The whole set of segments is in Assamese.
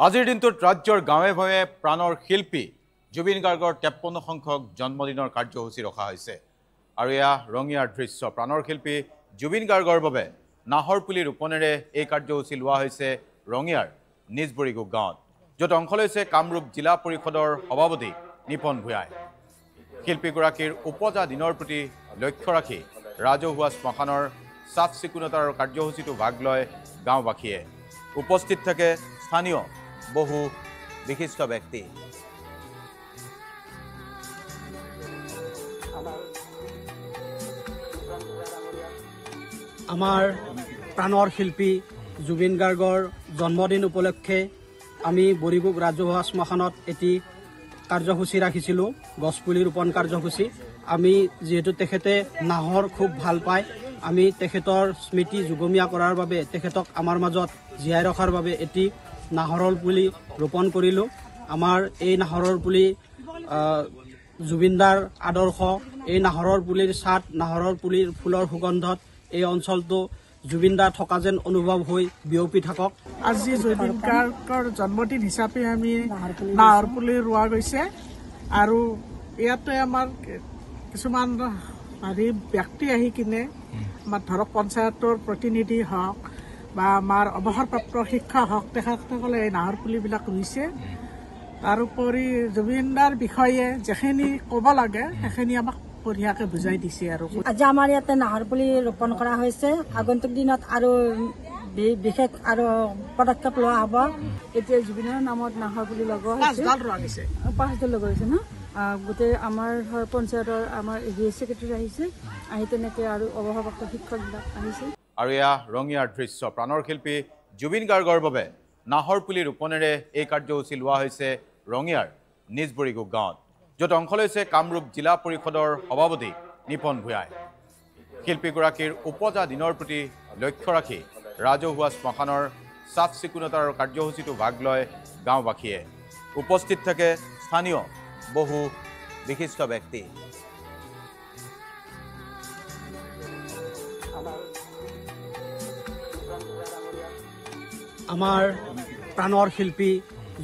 আজিৰ দিনটোত ৰাজ্যৰ গাঁৱে ভূঞে প্ৰাণৰ শিল্পী জুবিন গাৰ্গৰ 53 সংখ্যক জন্মদিনৰ কাৰ্যসূচী ৰখা হৈছে আৰু এয়া ৰঙিয়াৰ দৃশ্য প্ৰাণৰ শিল্পী জুবিন গাৰ্গৰ বাবে নাহৰ পুলি ৰোপণেৰে এই কাৰ্যসূচী লোৱা হৈছে ৰঙিয়াৰ নিজবৰিগু গাঁৱত য'ত অংশ লৈছে কামৰূপ জিলা পৰিষদৰ সভাপতি নিপন ভূঞাই শিল্পীগৰাকীৰ উপজা দিনৰ প্ৰতি লক্ষ্য ৰাখি ৰাজহুৱা শ্মশানৰ চাফ চিকুণতাৰ কাৰ্যসূচীটো ভাগ লয় গাঁওবাসীয়ে উপস্থিত থাকে স্থানীয় বহু বিশিষ্ট ব্যক্তি আমাৰ প্ৰাণৰ শিল্পী জুবিন গাৰ্গৰ জন্মদিন উপলক্ষে আমি বৰিগুগ ৰাজহুৱা শ্মশানত এটি কাৰ্যসূচী ৰাখিছিলোঁ গছপুলি ৰোপণ কাৰ্যসূচী আমি যিহেতু তেখেতে নাহৰ খুব ভাল পায় আমি তেখেতৰ স্মৃতি যুগমীয়া কৰাৰ বাবে তেখেতক আমাৰ মাজত জীয়াই ৰখাৰ বাবে এটি নাহৰৰ পুলি ৰোপণ কৰিলোঁ আমাৰ এই নাহৰৰ পুলি জুবিনদাৰ আদৰ্শ এই নাহৰৰ পুলিৰ ছাট নাহৰৰ পুলিৰ ফুলৰ সুগন্ধত এই অঞ্চলটো জুবিনদা থকা যেন অনুভৱ হৈ বিয়পি থাকক আজি জুবিন গাৰ্গৰ জন্মদিন হিচাপে আমি নাহৰ পুলি ৰোৱা গৈছে আৰু ইয়াতে আমাৰ কিছুমান ব্যক্তি আহি কিনে আমাৰ ধৰক পঞ্চায়তৰ প্ৰতিনিধি হওক বা আমাৰ অৱসৰপ্ৰাপ্ত শিক্ষক হওক তেখেতসকলে এই নাহৰ পুলিবিলাক ৰুইছে তাৰোপৰি জুবিনদাৰ বিষয়ে যিখিনি ক'ব লাগে সেইখিনি আমাক বঢ়িয়াকে বুজাই দিছে আৰু আজি আমাৰ ইয়াতে নাহৰ পুলি ৰোপণ কৰা হৈছে আগন্তুক দিনত আৰু বিশেষ আৰু পদক্ষেপ লোৱা হ'ব এতিয়া জুবিনৰ নামত নাহৰ পুলি লগোৱা হৈছে 5 লগোৱা হৈছে ন গোটেই আমাৰ পঞ্চায়তৰ আমাৰ ছেক্ৰেটাৰী আহিছে আহি তেনেকৈ আৰু অৱসৰপ্ৰাপ্ত শিক্ষকবিলাক আহিছে আৰু এয়া ৰঙিয়াৰ দৃশ্য প্ৰাণৰ শিল্পী জুবিন গাৰ্গৰ বাবে নাহৰ পুলি ৰোপণেৰে এই কাৰ্যসূচী লোৱা হৈছে ৰঙিয়াৰ নিজবৰিগু গাঁৱত য'ত অংশ লৈছে কামৰূপ জিলা পৰিষদৰ সভাপতি নিপন ভূঞাই শিল্পীগৰাকীৰ উপজা দিনৰ প্ৰতি লক্ষ্য ৰাখি ৰাজহুৱা শ্মশানৰ চাফ চিকুণতাৰ কাৰ্যসূচীটো ভাগ লয় গাঁওবাসীয়ে উপস্থিত থাকে স্থানীয় বহু বিশিষ্ট ব্যক্তি আমাৰ প্ৰাণৰ শিল্পী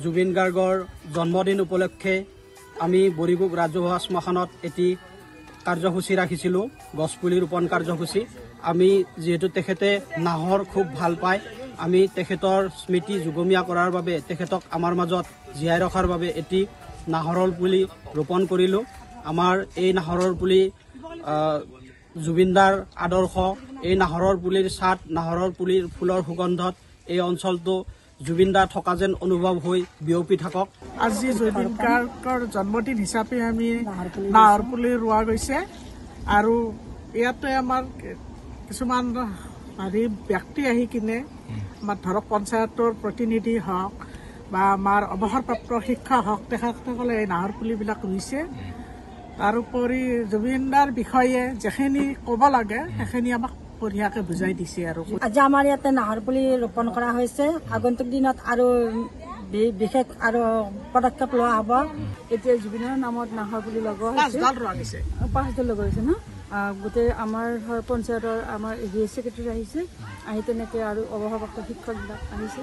জুবিন গাৰ্গৰ জন্মদিন উপলক্ষে আমি বৰিগুগ ৰাজহুৱা শ্মশানত এটি কাৰ্যসূচী ৰাখিছিলোঁ গছপুলি ৰোপণ কাৰ্যসূচী আমি যিহেতু তেখেতে নাহৰ খুব ভাল পায় আমি তেখেতৰ স্মৃতি যুগমীয়া কৰাৰ বাবে তেখেতক আমাৰ মাজত জীয়াই ৰখাৰ বাবে এটি নাহৰৰ পুলি ৰোপণ কৰিলোঁ আমাৰ এই নাহৰৰ পুলি জুবিনদাৰ আদৰ্শ এই নাহৰৰ পুলিৰ ছাট নাহৰৰ পুলিৰ ফুলৰ সুগন্ধত এই অঞ্চলটো জুবিনদা থকা যেন অনুভৱ হৈ বিয়পি থাকক আজি জুবিন গাৰ্গৰ জন্মদিন হিচাপে আমি নাহৰ পুলি ৰোৱা গৈছে আৰু ইয়াতে আমাৰ কিছুমান ব্যক্তি আহি কিনে আমাৰ ধৰক পঞ্চায়তৰ প্ৰতিনিধি হওক বা আমাৰ অৱসৰপ্ৰাপ্ত শিক্ষক হওক তেখেতসকলে এই নাহৰ পুলিবিলাক ৰুইছে তাৰোপৰি জুবিনদাৰ বিষয়ে যিখিনি ক'ব লাগে সেইখিনি আমাক বঢ়িয়াকে বুজাই দিছে আৰু আজি আমাৰ ইয়াতে নাহৰ পুলি ৰোপণ কৰা হৈছে আগন্তুক দিনত আৰু বিশেষ আৰু পদক্ষেপ লোৱা হ'ব এতিয়া জুবিনৰ নামত নাহৰ পুলি লগোৱা হৈছে 5 লগোৱা হৈছে ন গোটেই আমাৰ পঞ্চায়তৰ আমাৰ ছেক্ৰেটাৰী আহিছে আহি তেনেকৈ আৰু অৱসৰপ্ৰাপ্ত শিক্ষকবিলাক আহিছে